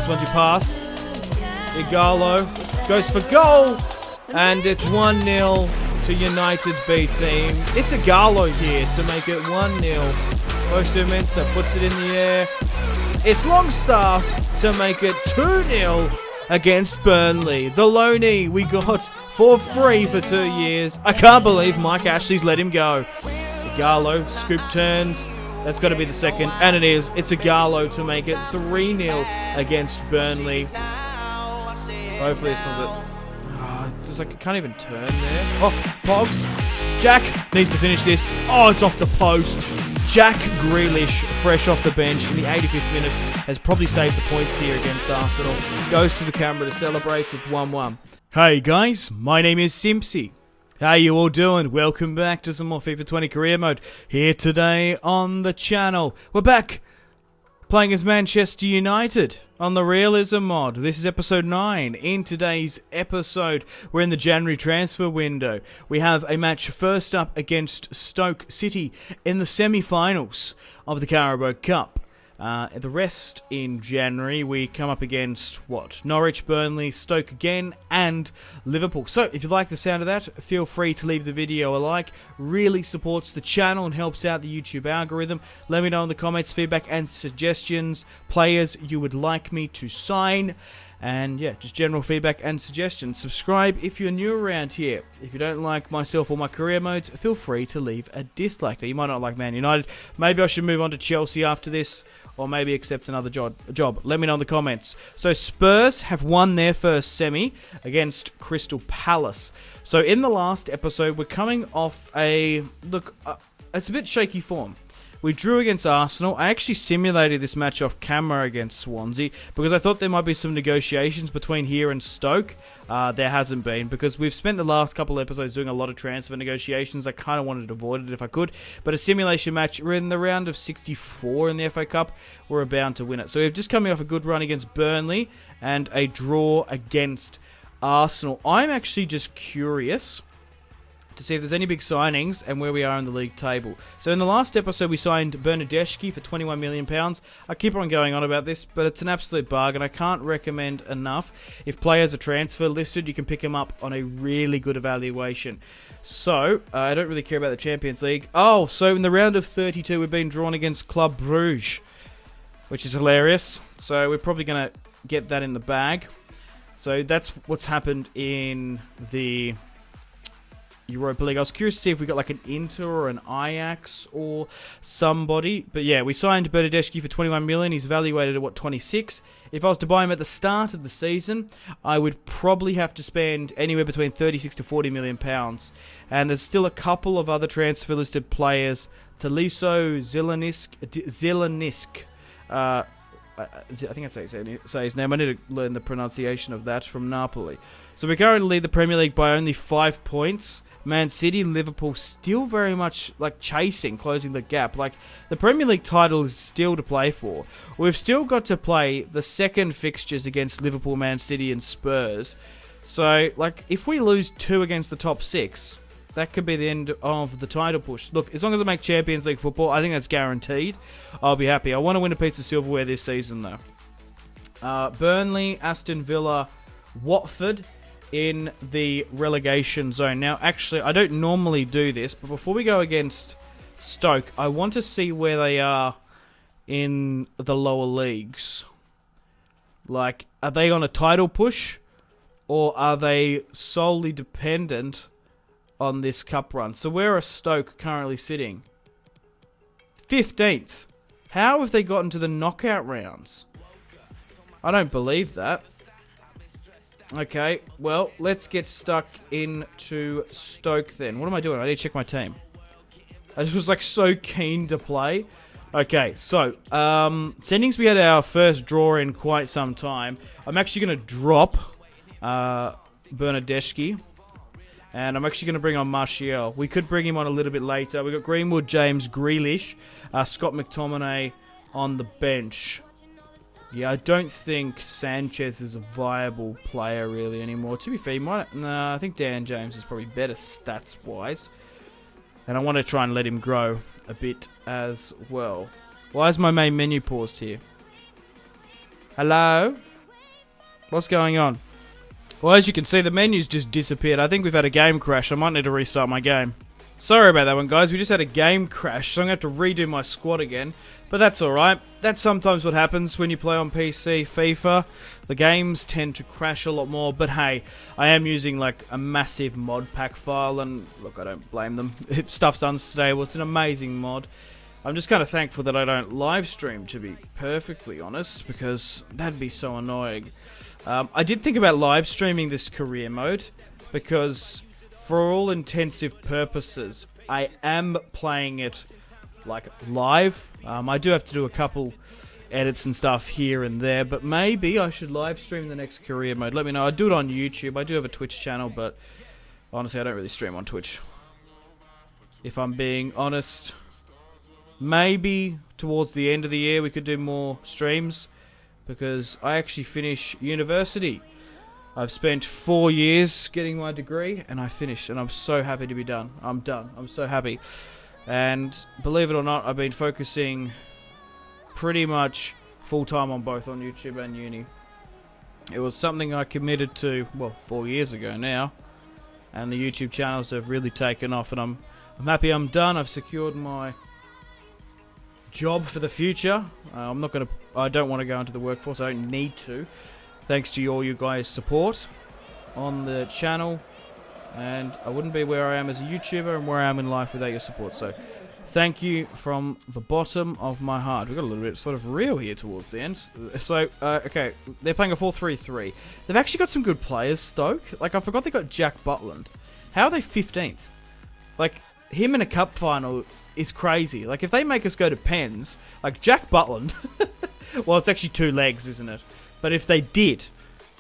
nice one to pass. Igalo goes for goal. And it's 1-0 to United's B team. It's Igalo here to make it 1-0. Goes to Mensah, puts it in the air. It's Longstaff to make it 2-0 against Burnley. The loanee we got for free for 2 years. I can't believe Mike Ashley's let him go. Igalo, scoop turns. That's got to be the second, and it is. It's Igalo to make it 3-0 against Burnley. Hopefully it's not that... Just like, it can't even turn there. Oh, Pogs. Jack needs to finish this. Oh, it's off the post. Jack Grealish, fresh off the bench in the 85th minute, has probably saved the points here against Arsenal. Goes to the camera to celebrate. It's 1-1. Hey guys, my name is Simpzy. How you all doing? Welcome back to some more FIFA 20 career mode here today on the channel. We're back playing as Manchester United on the Realism mod. This is episode 9. In today's episode, we're in the January transfer window. We have a match first up against Stoke City in the semi-finals of the Carabao Cup. The rest in January, we come up against, Norwich, Burnley, Stoke again, and Liverpool. So, if you like the sound of that, feel free to leave the video a like. Really supports the channel and helps out the YouTube algorithm. Let me know in the comments, feedback and suggestions, players you would like me to sign. And yeah, just general feedback and suggestions. Subscribe if you're new around here. If you don't like myself or my career modes, feel free to leave a dislike. Or you might not like Man United. Maybe I should move on to Chelsea after this. Or maybe accept another job. Let me know in the comments. So Spurs have won their first semi against Crystal Palace. So in the last episode, we're coming off a... Look, it's a bit shaky form. We drew against Arsenal. I actually simulated this match off camera against Swansea because I thought there might be some negotiations between here and Stoke. There hasn't been because we've spent the last couple of episodes doing a lot of transfer negotiations. I kind of wanted to avoid it if I could. But a simulation match, we're in the round of 64 in the FA Cup. We're bound to win it. So we're just coming off a good run against Burnley and a draw against Arsenal. I'm actually just curious to see if there's any big signings and where we are in the league table. So in the last episode, we signed Bernardeschi for £21 million. I keep on going on about this, but it's an absolute bargain. I can't recommend enough. If players are transfer listed, you can pick them up on a really good evaluation. So, I don't really care about the Champions League. Oh, so in the round of 32, we've been drawn against Club Brugge, which is hilarious. So we're probably going to get that in the bag. So that's what's happened in the Europa League. I was curious to see if we got like an Inter or an Ajax or somebody. But yeah, we signed Bernardeschi for 21 million. He's evaluated at 26. If I was to buy him at the start of the season, I would probably have to spend anywhere between 36 to 40 million pounds. And there's still a couple of other transfer listed players. Taliso, Zelenisk. I think I say his name. I need to learn the pronunciation of that from Napoli. So we currently lead the Premier League by only 5 points. Man City, Liverpool still very much like chasing, closing the gap. Like the Premier League title is still to play for. We've still got to play the second fixtures against Liverpool, Man City and Spurs. So like if we lose 2 against the top 6, that could be the end of the title push. Look, as long as I make Champions League football, I think that's guaranteed. I'll be happy. I want to win a piece of silverware this season though. Burnley, Aston Villa, Watford in the relegation zone. Now, actually, I don't normally do this, but before we go against Stoke, I want to see where they are in the lower leagues. Like, are they on a title push, or are they solely dependent on this cup run? So where are Stoke currently sitting? 15th. How have they gotten to the knockout rounds? I don't believe that. Okay, well, let's get stuck into Stoke then. What am I doing? I need to check my team. I just was like so keen to play. Okay, so, settings, we had our first draw in quite some time. I'm actually going to drop Bernardeschi. And I'm actually going to bring on Martial. We could bring him on a little bit later. We've got Greenwood, James, Grealish, Scott McTominay on the bench. Yeah, I don't think Sanchez is a viable player really anymore. To be fair, I think Dan James is probably better stats-wise. And I want to try and let him grow a bit as well. Why is my main menu paused here? Hello? What's going on? Well, as you can see, the menu's just disappeared. I think we've had a game crash. I might need to restart my game. Sorry about that one, guys. We just had a game crash, so I'm going to have to redo my squad again. But that's alright. That's sometimes what happens when you play on PC, FIFA. The games tend to crash a lot more. But hey, I am using like a massive mod pack file. And look, I don't blame them. If stuff's unstable, it's an amazing mod. I'm just kind of thankful that I don't live stream, to be perfectly honest. Because that'd be so annoying. I did think about live streaming this career mode. Because for all intensive purposes, I am playing it like live. I do have to do a couple edits and stuff here and there, but maybe I should live stream the next career mode. Let me know. I do it on YouTube. I do have a Twitch channel, but honestly, I don't really stream on Twitch. If I'm being honest, maybe towards the end of the year we could do more streams, because I actually finish university. I've spent 4 years getting my degree, and I finished, and I'm so happy to be done. I'm done. I'm so happy. And believe it or not, I've been focusing pretty much full-time on both, on YouTube and uni. It was something I committed to, well, 4 years ago now, and the YouTube channels have really taken off, and I'm happy I'm done. I've secured my job for the future. I don't want to go into the workforce. I don't need to. Thanks to all you guys' support on the channel. And I wouldn't be where I am as a YouTuber and where I am in life without your support. So, thank you from the bottom of my heart. We've got a little bit sort of real here towards the end. So, okay, they're playing a 4-3-3. They've actually got some good players, Stoke. Like, I forgot they got Jack Butland. How are they 15th? Like, him in a cup final is crazy. Like, if they make us go to pens, like Jack Butland... well, it's actually 2 legs, isn't it? But if they did...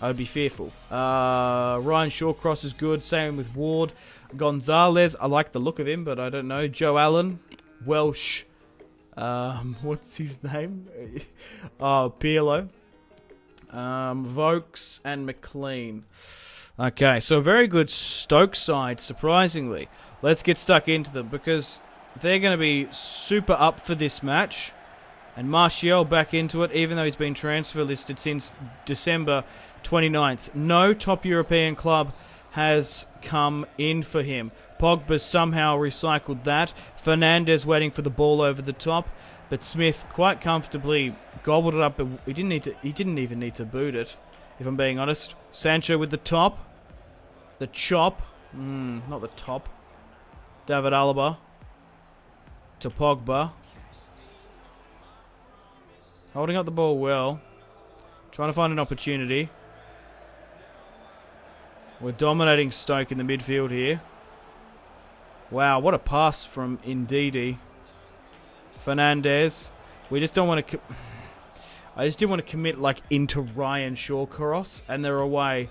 I would be fearful. Ryan Shawcross is good. Same with Ward. Gonzalez, I like the look of him, but I don't know. Joe Allen. Welsh. What's his name? Pirlo. Vokes and McLean. Okay, so a very good Stoke side, surprisingly. Let's get stuck into them, because they're going to be super up for this match. And Martial back into it, even though he's been transfer listed since December 29th. No top European club has come in for him. Pogba somehow recycled that. Fernandes waiting for the ball over the top, but Smith quite comfortably gobbled it up. But he didn't even need to boot it, if I'm being honest. Sancho with the top, the chop, not the top. David Alaba to Pogba. Holding up the ball well. Trying to find an opportunity. We're dominating Stoke in the midfield here. Wow, what a pass from Ndidi. Fernandes. We just don't want to... I just didn't want to commit like into Ryan Shawcross, and they're away.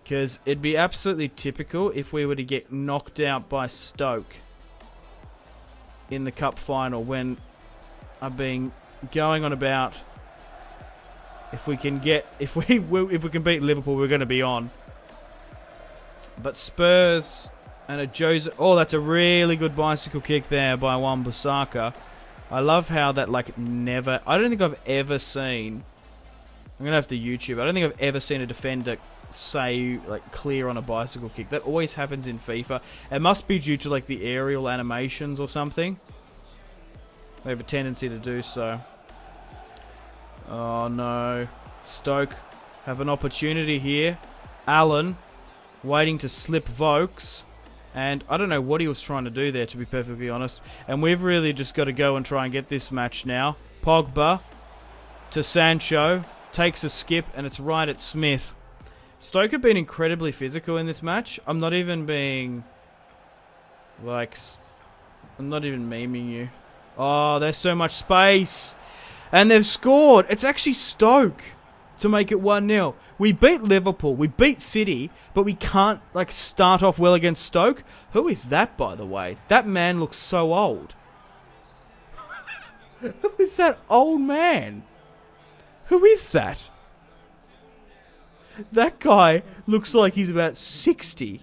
Because it'd be absolutely typical if we were to get knocked out by Stoke in the cup final, when I've been going on about if we can beat Liverpool, we're going to be on. But Spurs and a Jose... Oh, that's a really good bicycle kick there by Wan-Bissaka. I love how that like never... I don't think I've ever seen... I'm going to have to YouTube. I don't think I've ever seen a defender say like clear on a bicycle kick. That always happens in FIFA. It must be due to like the aerial animations or something. They have a tendency to do so. Oh no. Stoke have an opportunity here. Allen waiting to slip Vokes. And I don't know what he was trying to do there, to be perfectly honest. And we've really just got to go and try and get this match now. Pogba to Sancho. Takes a skip, and it's right at Smith. Stoke have been incredibly physical in this match. I'm not even being... like... I'm not even memeing you. Oh, there's so much space. And they've scored. It's actually Stoke to make it 1-0. We beat Liverpool. We beat City. But we can't like start off well against Stoke. Who is that, by the way? That man looks so old. Who is that old man? Who is that? That guy looks like he's about 60.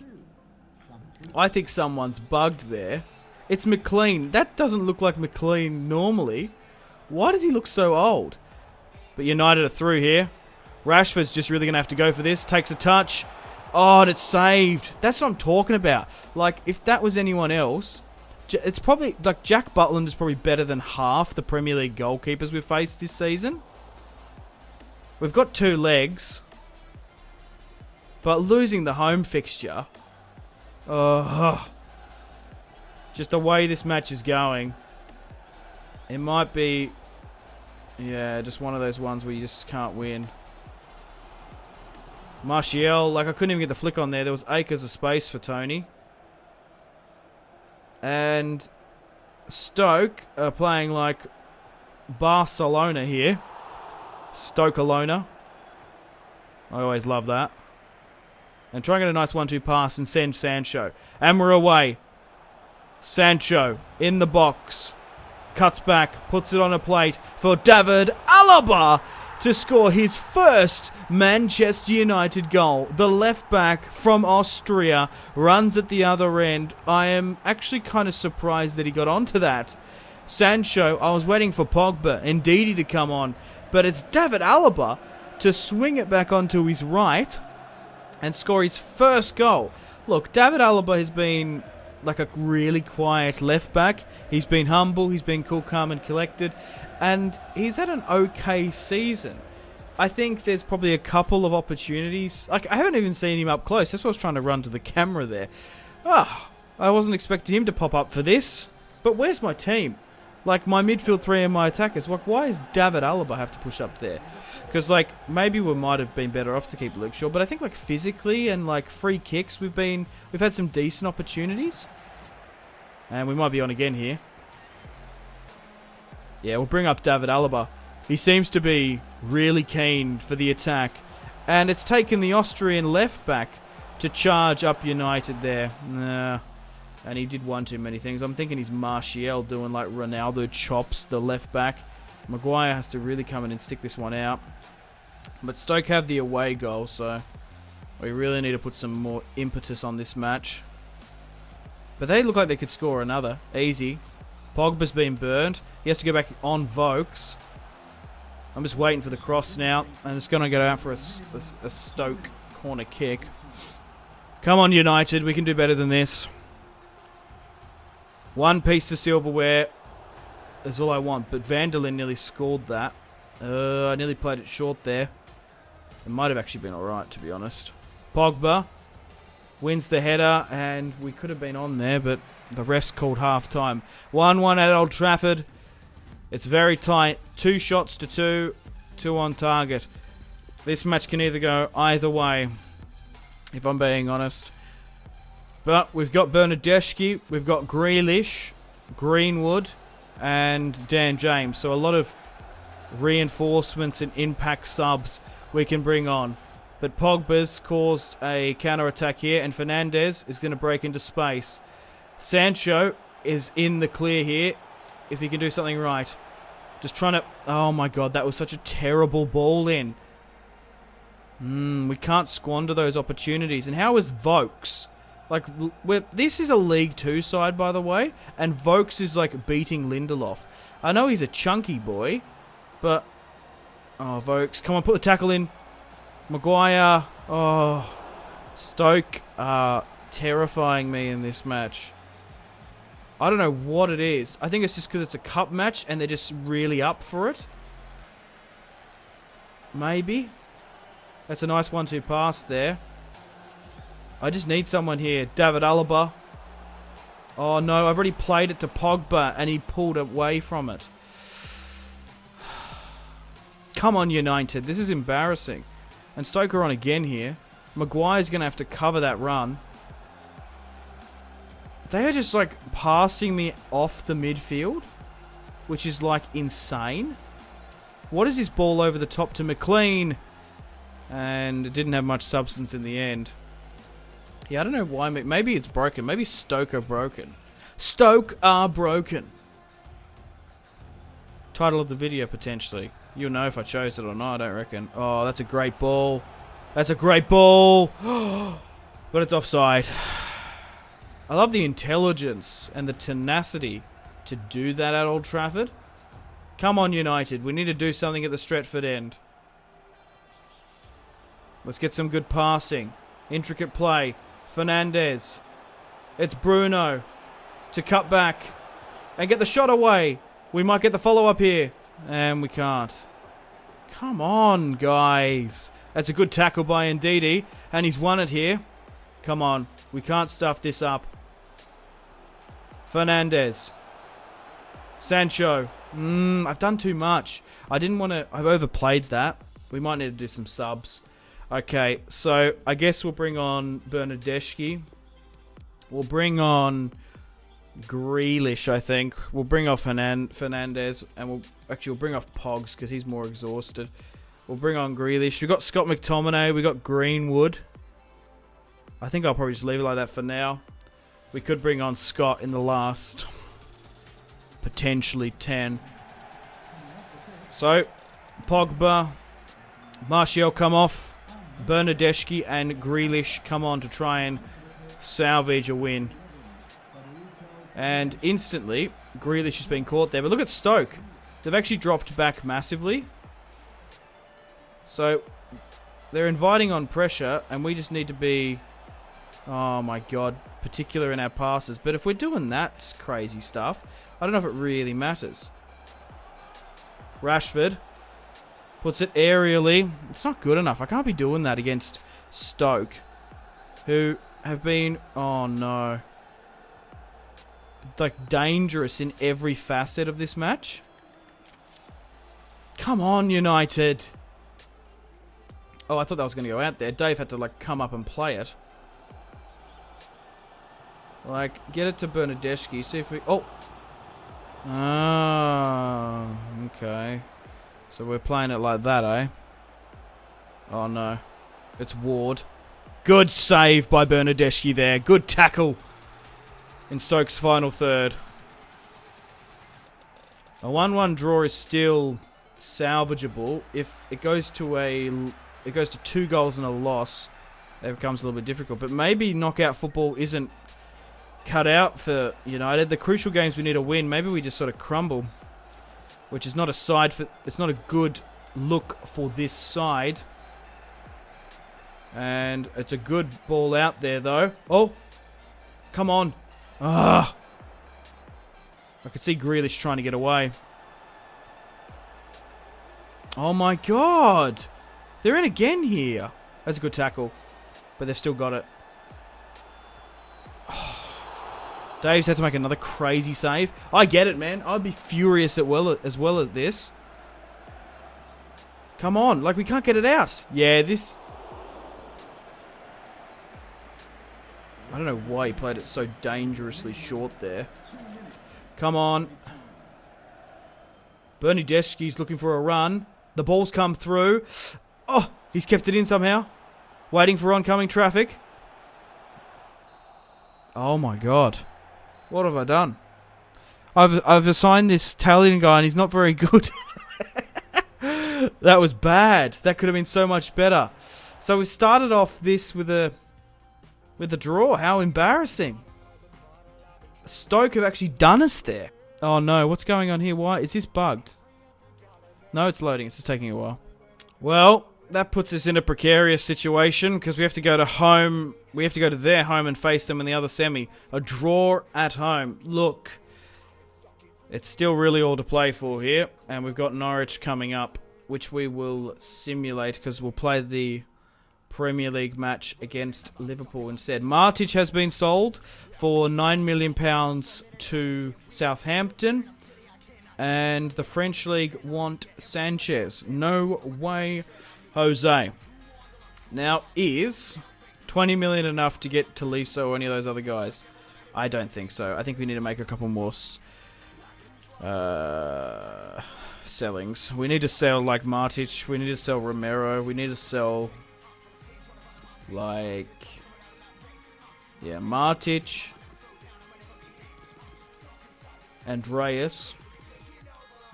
I think someone's bugged there. It's McLean. That doesn't look like McLean normally. Why does he look so old? But United are through here. Rashford's just really going to have to go for this. Takes a touch. Oh, and it's saved. That's what I'm talking about. Like, if that was anyone else, it's probably, like, Jack Butland is probably better than half the Premier League goalkeepers we've faced this season. We've got 2 legs. But losing the home fixture, just the way this match is going, it might be, yeah, just one of those ones where you just can't win. Martial, like I couldn't even get the flick on there. There was acres of space for Tony. And Stoke are playing like Barcelona here. Stoke-alona. I always love that. And try and get a nice 1-2 pass and send Sancho. And we're away. Sancho in the box. Cuts back. Puts it on a plate for David Alaba to score his first Manchester United goal. The left back from Austria runs at the other end. I am actually kind of surprised that he got onto that. Sancho, I was waiting for Pogba and Ndidi to come on. But it's David Alaba to swing it back onto his right and score his first goal. Look, David Alaba has been like a really quiet left back. He's been humble, he's been cool, calm and collected, and he's had an okay season. I think there's probably a couple of opportunities. Like, I haven't even seen him up close. That's why I was trying to run to the camera there. I wasn't expecting him to pop up for this. But where's my team? Like, my midfield 3 and my attackers. Like, why does David Alaba have to push up there? Because, like, maybe we might have been better off to keep Luke Shaw. But I think, like, physically and, like, free kicks, we've had some decent opportunities. And we might be on again here. Yeah, we'll bring up David Alaba. He seems to be really keen for the attack. And it's taken the Austrian left back to charge up United there. Nah. And he did one too many things. I'm thinking he's Martial doing like Ronaldo chops the left back. Maguire has to really come in and stick this one out. But Stoke have the away goal, so we really need to put some more impetus on this match. But they look like they could score another. Easy. Pogba's been burned. He has to go back on Vokes. I'm just waiting for the cross now. And it's going to go out for a Stoke corner kick. Come on, United. We can do better than this. One piece of silverware is all I want. But Vanderlyn nearly scored that. I nearly played it short there. It might have actually been alright, to be honest. Pogba wins the header, and we could have been on there, but the refs called half-time. 1-1 at Old Trafford. It's very tight. 2 shots to 2. 2 on target. This match can either go either way, if I'm being honest. But we've got Bernardeschi, we've got Grealish, Greenwood, and Dan James. So a lot of reinforcements and impact subs we can bring on. But Pogba's caused a counter-attack here, and Fernandes is going to break into space. Sancho is in the clear here, if he can do something right. Just trying to... Oh my god, that was such a terrible ball in. We can't squander those opportunities. And how is Vokes? Like, this is a League 2 side, by the way, and Vokes is, like, beating Lindelof. I know he's a chunky boy, but... Oh, Vokes, come on, put the tackle in. Maguire. Oh, Stoke are terrifying me in this match. I don't know what it is. I think it's just because it's a cup match and they're just really up for it. Maybe. That's a nice 1-2 pass there. I just need someone here. David Alaba. Oh no, I've already played it to Pogba and he pulled away from it. Come on, United. This is embarrassing. And Stoke are on again here. Maguire's going to have to cover that run. They are just like passing me off the midfield, which is like insane. What is this ball over the top to McLean? And it didn't have much substance in the end. Yeah, I don't know why. Maybe it's broken. Maybe Stoke are broken. Stoke are broken. Title of the video, potentially. You'll know if I chose it or not, I don't reckon. Oh, that's a great ball. That's a great ball. But it's offside. I love the intelligence and the tenacity to do that at Old Trafford. Come on, United. We need to do something at the Stretford end. Let's get some good passing. Intricate play. Fernandez. It's Bruno to cut back and get the shot away. We might get the follow-up here. And we can't. Come on, guys. That's a good tackle by Ndidi. And he's won it here. Come on. We can't stuff this up. Fernandez. Sancho. I've done too much. I didn't want to... I've overplayed that. We might need to do some subs. Okay, so I guess we'll bring on Bernardeschi. We'll bring on Grealish, I think. We'll bring off Fernandez. And we'll bring off Pogs because he's more exhausted. We'll bring on Grealish. We've got Scott McTominay. We've got Greenwood. I think I'll probably just leave it like that for now. We could bring on Scott in the last... potentially 10. So, Pogba, Martial come off. Bernardeschi and Grealish come on to try and salvage a win. And instantly, Grealish has been caught there. But look at Stoke. They've actually dropped back massively. So, they're inviting on pressure, and we just need to be, oh my god, particular in our passes. But if we're doing that crazy stuff, I don't know if it really matters. Rashford puts it aerially. It's not good enough. I can't be doing that against Stoke, who have been, oh no, like dangerous in every facet of this match. Come on, United. Oh, I thought that was going to go out there. Dave had to like come up and play it. Like, get it to Bernardeschi. See if we... Oh! Ah, okay. So we're playing it like that, eh? Oh, no. It's Ward. Good save by Bernardeschi there. Good tackle in Stoke's final third. A 1-1 draw is still salvageable. If it goes to 2 goals and a loss, it becomes a little bit difficult. But maybe knockout football isn't cut out for United. The crucial games we need to win. Maybe we just sort of crumble, which is not a side for. It's not a good look for this side. And it's a good ball out there, though. Oh, come on! Ah, I could see Grealish trying to get away. Oh my god! They're in again here. That's a good tackle, but they've still got it. Dave's had to make another crazy save. I get it, man. I'd be furious as well at this. Come on. Like, we can't get it out. Yeah, this... I don't know why he played it so dangerously short there. Come on. Bernardeschi's looking for a run. The ball's come through. Oh, he's kept it in somehow. Waiting for oncoming traffic. Oh my god. What have I done? I've assigned this Italian guy and he's not very good. That was bad. That could have been so much better. So we started off this with a draw. How embarrassing. Stoke have actually done us there. Oh no, what's going on here? Why? Is this bugged? No, it's loading. It's just taking a while. Well, that puts us in a precarious situation because we have to go to home. We have to go to their home and face them in the other semi. A draw at home. Look, it's still really all to play for here. And we've got Norwich coming up, which we will simulate because we'll play the Premier League match against Liverpool instead. Matic has been sold for £9 million to Southampton. And the French League want Sanchez. No way, Jose. Now, is 20 million enough to get Tolisso or any of those other guys? I don't think so. I think we need to make a couple more sellings. We need to sell like Matic. We need to sell Romero. We need to sell like Matic, Andreas,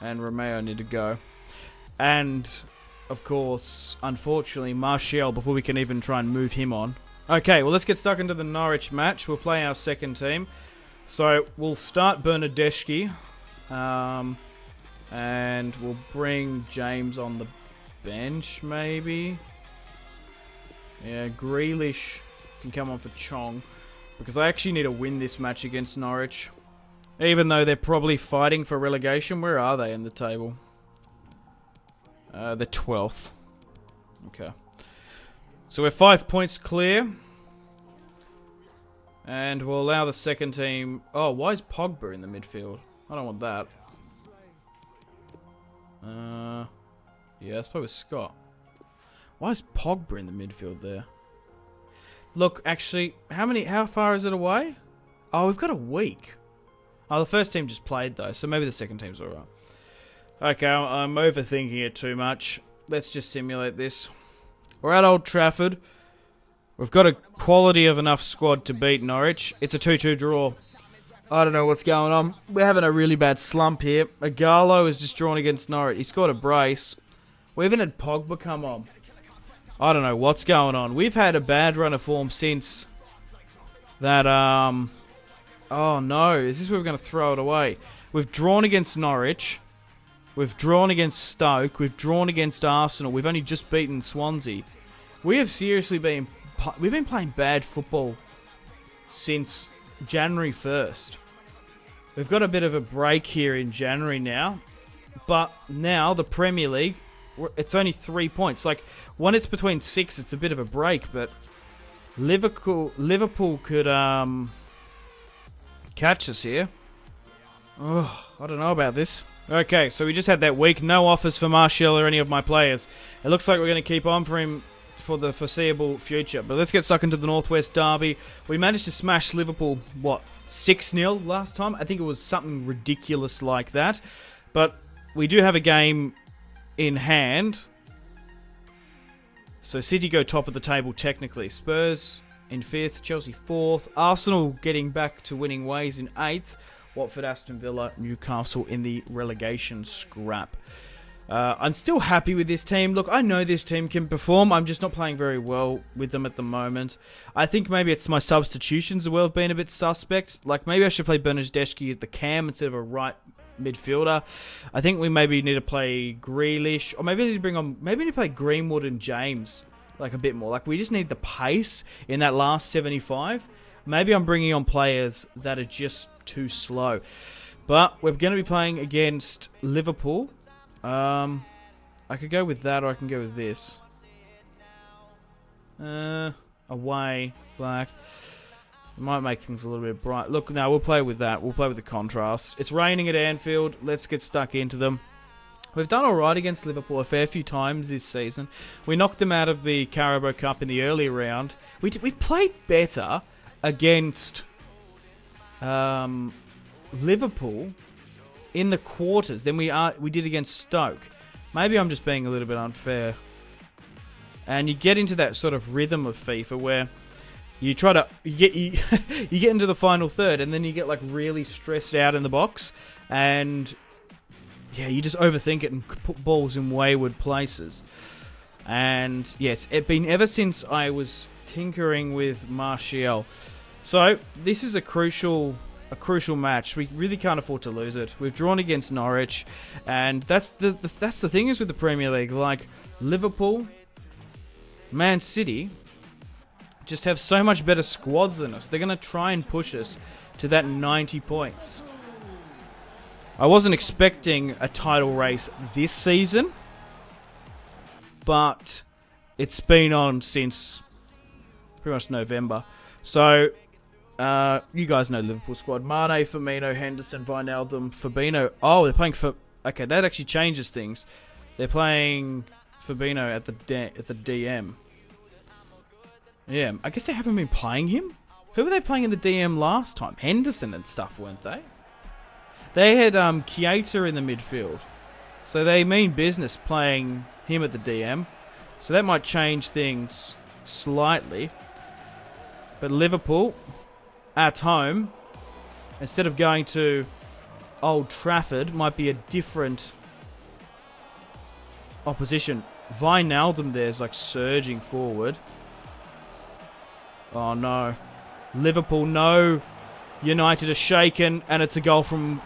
and Romeo need to go. And of course, unfortunately, Martial before we can even try and move him on. Okay, well, let's get stuck into the Norwich match. We'll play our second team. So, we'll start Bernardeschi. And we'll bring James on the bench, maybe. Yeah, Grealish can come on for Chong. Because I actually need to win this match against Norwich. Even though they're probably fighting for relegation. Where are they in the table? They're 12th. Okay. So we're 5 points clear. And we'll allow the second team... Oh, why is Pogba in the midfield? I don't want that. Yeah, let's play with Scott. Why is Pogba in the midfield there? Look, actually, how far is it away? Oh, we've got a week. Oh, the first team just played, though, so maybe the second team's alright. Okay, I'm overthinking it too much. Let's just simulate this. We're at Old Trafford. We've got a quality of enough squad to beat Norwich. It's a 2-2 draw. I don't know what's going on. We're having a really bad slump here. Igalo is just drawn against Norwich. He scored a brace. We even had Pogba come on. I don't know what's going on. We've had a bad run of form since that, oh no, is this where we're going to throw it away? We've drawn against Norwich. We've drawn against Stoke. We've drawn against Arsenal. We've only just beaten Swansea. We have seriously been... We've been playing bad football since January 1st. We've got a bit of a break here in January now. But now, the Premier League, it's only 3 points. Like, when it's between 6, it's a bit of a break. But Liverpool could catch us here. Oh, I don't know about this. Okay, so we just had that week. No offers for Martial or any of my players. It looks like we're going to keep on for him for the foreseeable future. But let's get stuck into the Northwest Derby. We managed to smash Liverpool, what, 6-0 last time? I think it was something ridiculous like that. But we do have a game in hand. So City go top of the table technically. Spurs in 5th, Chelsea 4th. Arsenal getting back to winning ways in 8th. Watford, Aston Villa, Newcastle in the relegation scrap. I'm still happy with this team. Look, I know this team can perform. I'm just not playing very well with them at the moment. I think maybe it's my substitutions that have been a bit suspect. Like, maybe I should play Bernardeschi at the cam instead of a right midfielder. I think we maybe need to play Grealish. Or maybe I need to bring on... Maybe we need to play Greenwood and James, like, a bit more. Like, we just need the pace in that last 75. Maybe I'm bringing on players that are just too slow. But we're going to be playing against Liverpool. I could go with that, or I can go with this. Away, black. It might make things a little bit bright. Look, no, we'll play with that. We'll play with the contrast. It's raining at Anfield. Let's get stuck into them. We've done alright against Liverpool a fair few times this season. We knocked them out of the Carabao Cup in the early round. We played better against Liverpool in the quarters than we did against Stoke. Maybe I'm just being a little bit unfair. And you get into that sort of rhythm of FIFA where you try to you get into the final third and then you get like really stressed out in the box and yeah, you just overthink it and put balls in wayward places. And yes, it's been ever since I was tinkering with Martial. So this is a crucial match. We really can't afford to lose it. We've drawn against Norwich, and that's the thing is with the Premier League. Like Liverpool, Man City, just have so much better squads than us. They're gonna try and push us to that 90 points. I wasn't expecting a title race this season, but it's been on since pretty much November. So. You guys know Liverpool squad. Mane, Firmino, Henderson, Wijnaldum, Fabinho. Oh, they're playing for... Okay, that actually changes things. They're playing Fabinho at the DM. Yeah, I guess they haven't been playing him. Who were they playing in the DM last time? Henderson and stuff, weren't they? They had Keita in the midfield. So they mean business playing him at the DM. So that might change things slightly. But Liverpool... at home, instead of going to Old Trafford, might be a different opposition. Wijnaldum there's like surging forward. Oh no. Liverpool, no. United are shaken, and it's a goal from...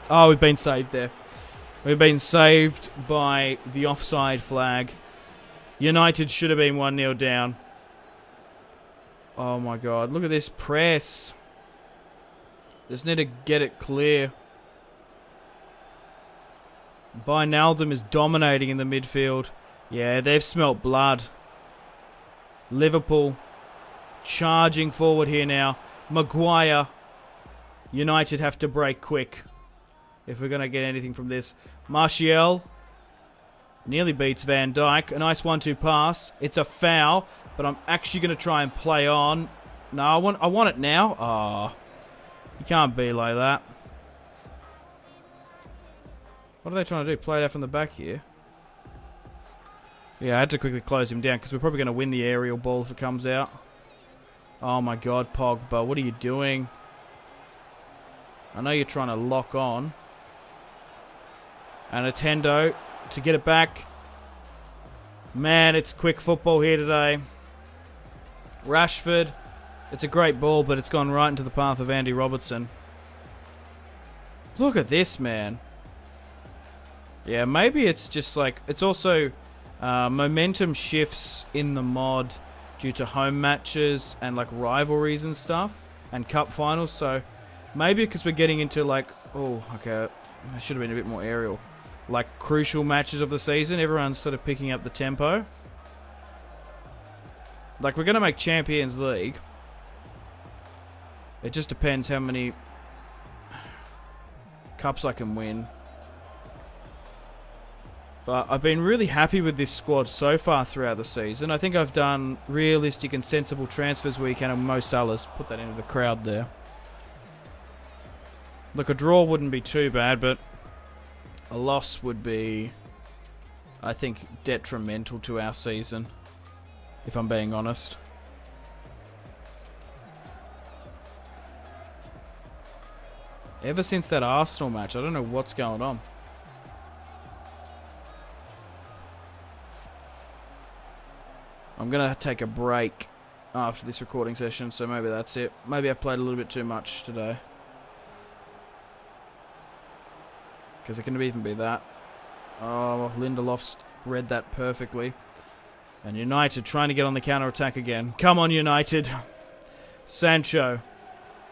Oh, we've been saved there. We've been saved by the offside flag. United should have been 1-0 down. Oh my god, look at this press. Just need to get it clear. Wijnaldum is dominating in the midfield. Yeah, they've smelt blood. Liverpool charging forward here now. Maguire. United have to break quick if we're going to get anything from this. Martial nearly beats Van Dijk. A nice 1-2 pass. It's a foul, but I'm actually going to try and play on. No, I want it now. Oh, you can't be like that. What are they trying to do? Play it out from the back here? Yeah, I had to quickly close him down because we're probably going to win the aerial ball if it comes out. Oh my god, Pogba, what are you doing? I know you're trying to lock on. And Attendo to get it back. Man, it's quick football here today. Rashford. It's a great ball, but it's gone right into the path of Andy Robertson. Look at this, man. Yeah, maybe it's just like... It's also momentum shifts in the mod due to home matches and like rivalries and stuff. And cup finals, so... Maybe because we're getting into like... Oh, okay. I should have been a bit more aerial. Like crucial matches of the season. Everyone's sort of picking up the tempo. Like we're going to make Champions League. It just depends how many cups I can win. But I've been really happy with this squad so far throughout the season. I think I've done realistic and sensible transfers weekend and Mo Salah's put that into the crowd there. Look, a draw wouldn't be too bad, but a loss would be, I think, detrimental to our season, if I'm being honest. Ever since that Arsenal match, I don't know what's going on. I'm going to take a break after this recording session, so maybe that's it. Maybe I've played a little bit too much today. Because it can even be that. Oh, Lindelof's read that perfectly. And United trying to get on the counter-attack again. Come on, United. Sancho.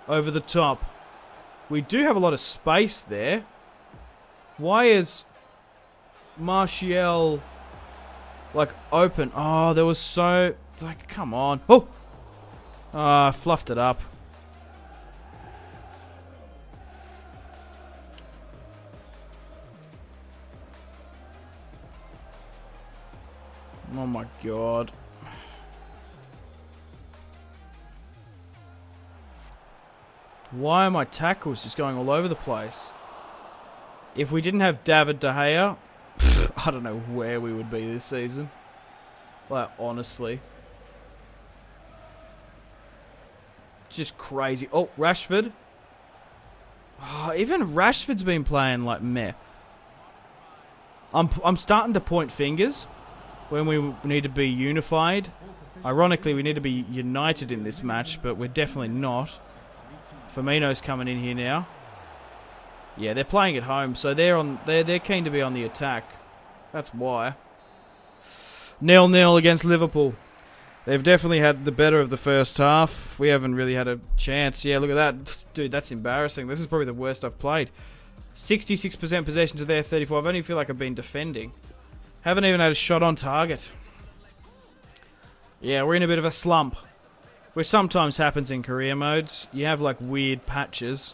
Over the top. We do have a lot of space there. Why is Martial like open? Oh, there was so... Like, come on. Oh! I fluffed it up. Oh my god. Why are my tackles just going all over the place? If we didn't have David De Gea, I don't know where we would be this season. Like, honestly. Just crazy. Oh, Rashford. Oh, even Rashford's been playing like meh. I'm starting to point fingers when we need to be unified. Ironically, we need to be united in this match, but we're definitely not. Firmino's coming in here now. Yeah, they're playing at home, so they're keen to be on the attack. That's why. 0-0 against Liverpool. They've definitely had the better of the first half. We haven't really had a chance. Yeah, look at that. Dude, that's embarrassing. This is probably the worst I've played. 66% possession to their 34. I only feel like I've been defending. Haven't even had a shot on target. Yeah, we're in a bit of a slump. Which sometimes happens in career modes. You have like weird patches.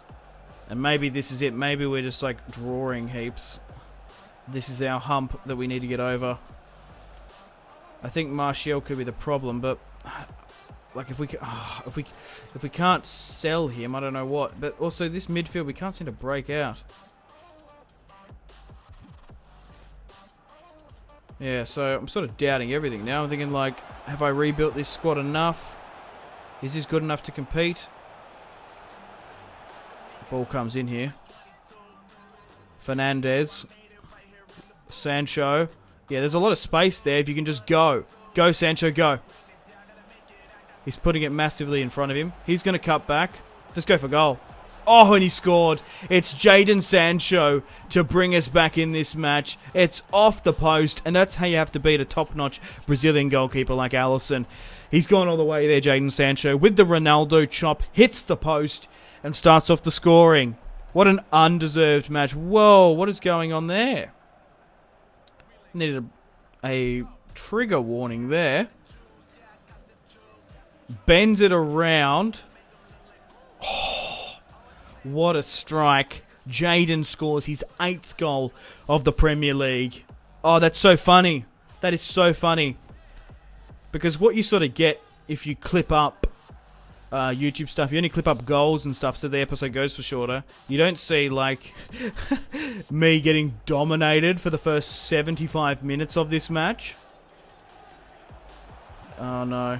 And maybe this is it. Maybe we're just like drawing heaps. This is our hump that we need to get over. I think Martial could be the problem, but like if we can't sell him, I don't know what. But also this midfield, we can't seem to break out. Yeah, so I'm sort of doubting everything now. I'm thinking like, have I rebuilt this squad enough? Is this good enough to compete? Ball comes in here. Fernandez. Sancho. Yeah, there's a lot of space there if you can just go. Go, Sancho, go. He's putting it massively in front of him. He's going to cut back. Just go for goal. Oh, and he scored. It's Jadon Sancho to bring us back in this match. It's off the post, and that's how you have to beat a top-notch Brazilian goalkeeper like Alisson. He's gone all the way there, Jadon Sancho, with the Ronaldo chop, hits the post, and starts off the scoring. What an undeserved match. Whoa, what is going on there? Needed a trigger warning there. Bends it around. Oh, what a strike. Jadon scores his 8th goal of the Premier League. Oh, that's so funny. That is so funny. Because what you sort of get if you clip up YouTube stuff, you only clip up goals and stuff so the episode goes for shorter. You don't see, like, me getting dominated for the first 75 minutes of this match. Oh, no.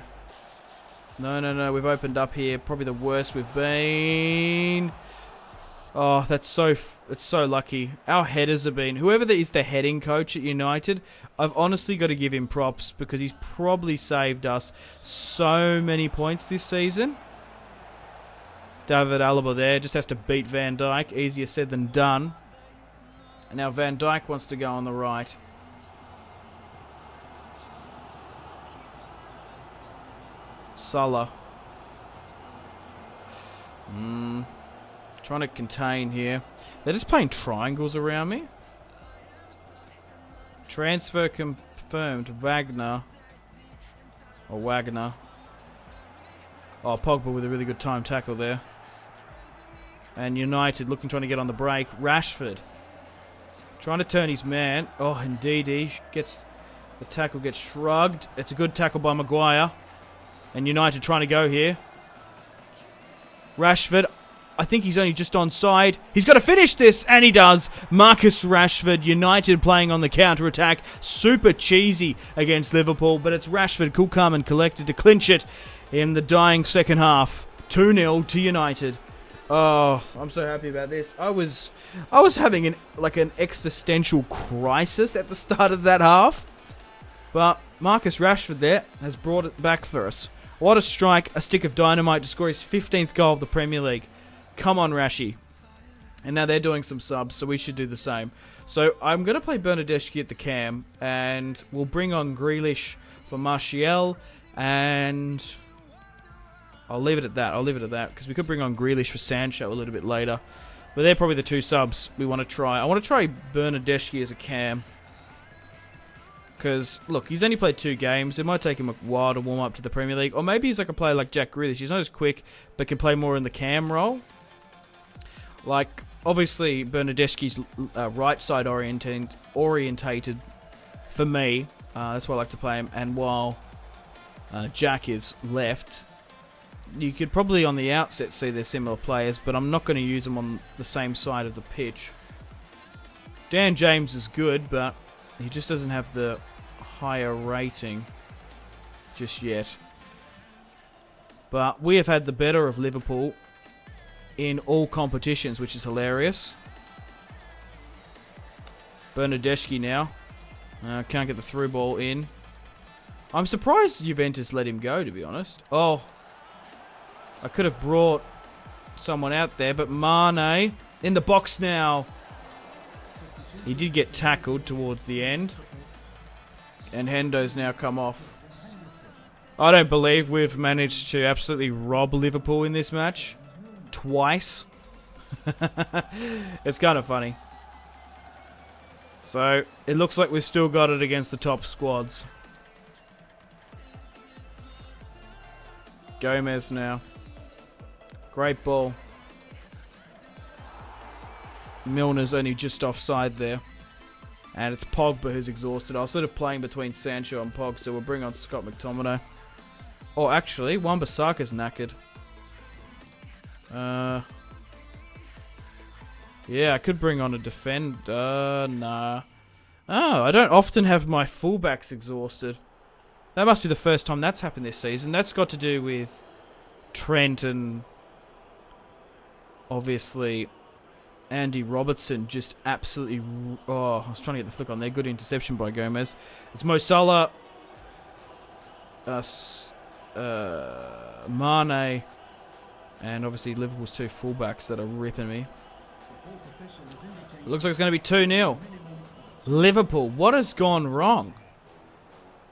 No. We've opened up here. Probably the worst we've been. Oh, it's so lucky. Our headers have been... Whoever is the heading coach at United, I've honestly got to give him props because he's probably saved us so many points this season. David Alaba there just has to beat Van Dijk. Easier said than done. And now Van Dijk wants to go on the right. Salah. Trying to contain here. They're just playing triangles around me. Transfer confirmed. Wagner. Oh, Pogba with a really good time tackle there. And United trying to get on the break. Rashford. Trying to turn his man. Oh, indeed he gets... The tackle gets shrugged. It's a good tackle by Maguire. And United trying to go here. Rashford... I think he's only just onside. He's got to finish this, and he does. Marcus Rashford, United playing on the counter-attack. Super cheesy against Liverpool, but it's Rashford, cool, calm, and collected to clinch it in the dying second half. 2-0 to United. Oh, I'm so happy about this. I was having an existential crisis at the start of that half, but Marcus Rashford there has brought it back for us. What a strike, a stick of dynamite to score his 15th goal of the Premier League. Come on, Rashi. And now they're doing some subs, so we should do the same. So I'm going to play Bernardeschi at the cam, and we'll bring on Grealish for Martial, and I'll leave it at that, because we could bring on Grealish for Sancho a little bit later. But they're probably the two subs we want to try. I want to try Bernardeschi as a cam, because, look, he's only played 2 games. It might take him a while to warm up to the Premier League. Or maybe he's like a player like Jack Grealish. He's not as quick, but can play more in the cam role. Like, obviously, Bernardeschi's right side orientated for me. That's why I like to play him. And while Jack is left, you could probably on the outset see they're similar players, but I'm not going to use them on the same side of the pitch. Dan James is good, but he just doesn't have the higher rating just yet. But we have had the better of Liverpool in all competitions, which is hilarious. Bernardeschi now. Can't get the through ball in. I'm surprised Juventus let him go, to be honest. Oh, I could have brought someone out there, but Mane in the box now. He did get tackled towards the end. And Hendo's now come off. I don't believe we've managed to absolutely rob Liverpool in this match. Twice. It's kind of funny. So, it looks like we've still got it against the top squads. Gomez now. Great ball. Milner's only just offside there. And it's Pogba who's exhausted. I was sort of playing between Sancho and Pog, so we'll bring on Scott McTominay. Oh, actually, Wan-Bissaka's knackered. Yeah, I could bring on a defender. Nah. Oh, I don't often have my fullbacks exhausted. That must be the first time that's happened this season. That's got to do with Trent and obviously Andy Robertson just absolutely... Oh, I was trying to get the flick on there. Good interception by Gomez. It's Mo Salah. Mane. And obviously Liverpool's 2 fullbacks that are ripping me. It looks like it's going to be 2-0. Liverpool, what has gone wrong?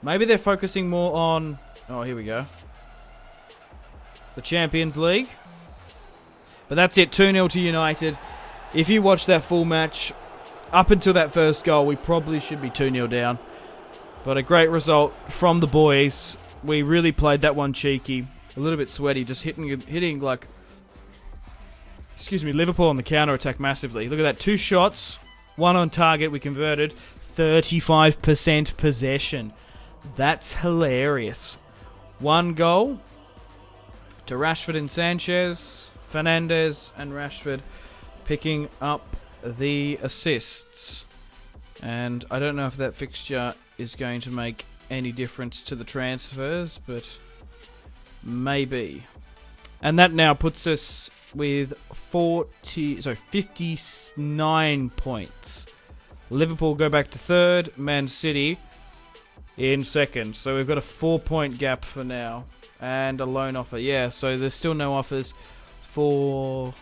Maybe they're focusing more on... Oh, here we go. The Champions League. But that's it, 2-0 to United. If you watch that full match, up until that first goal, we probably should be 2-0 down. But a great result from the boys. We really played that one cheeky. A little bit sweaty, just hitting like... Excuse me, Liverpool on the counter-attack massively. Look at that, 2 shots, 1 on target, we converted. 35% possession. That's hilarious. 1 goal to Rashford and Sanchez. Fernandes and Rashford picking up the assists. And I don't know if that fixture is going to make any difference to the transfers, but maybe. And that now puts us with 59 points. Liverpool go back to 3rd, Man City in 2nd. So we've got a 4-point gap for now. And a loan offer. Yeah, so there's still no offers for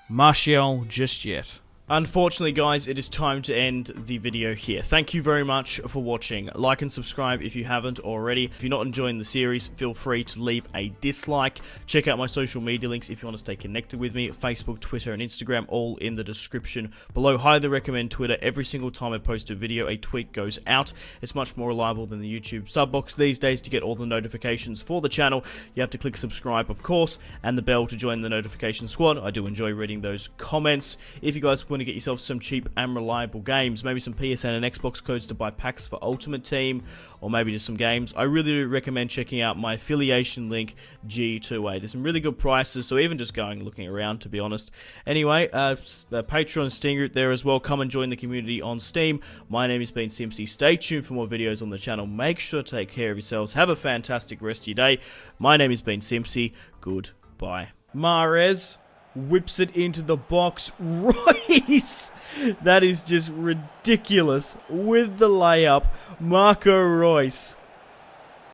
Martial just yet. Unfortunately, guys, it is time to end the video here. Thank you very much for watching. Like and subscribe if you haven't already. If you're not enjoying the series, feel free to leave a dislike. Check out my social media links if you want to stay connected with me. Facebook, Twitter, and Instagram, all in the description below. Highly recommend Twitter. Every single time I post a video, a tweet goes out. It's much more reliable than the YouTube sub box these days. To get all the notifications for the channel, you have to click subscribe, of course, and the bell to join the notification squad. I do enjoy reading those comments. If you guys want to get yourself some cheap and reliable games, maybe some PSN and Xbox codes to buy packs for Ultimate Team, or maybe just some games, I really do recommend checking out my affiliation link, G2A. There's some really good prices, so even just looking around, to be honest. Anyway, the Patreon Steam group there as well. Come and join the community on Steam. My name has been Simpzy. Stay tuned for more videos on the channel. Make sure to take care of yourselves. Have a fantastic rest of your day. My name has been Simpzy. Goodbye. Mahrez whips it into the box. Royce! That is just ridiculous. With the layup, Marco Royce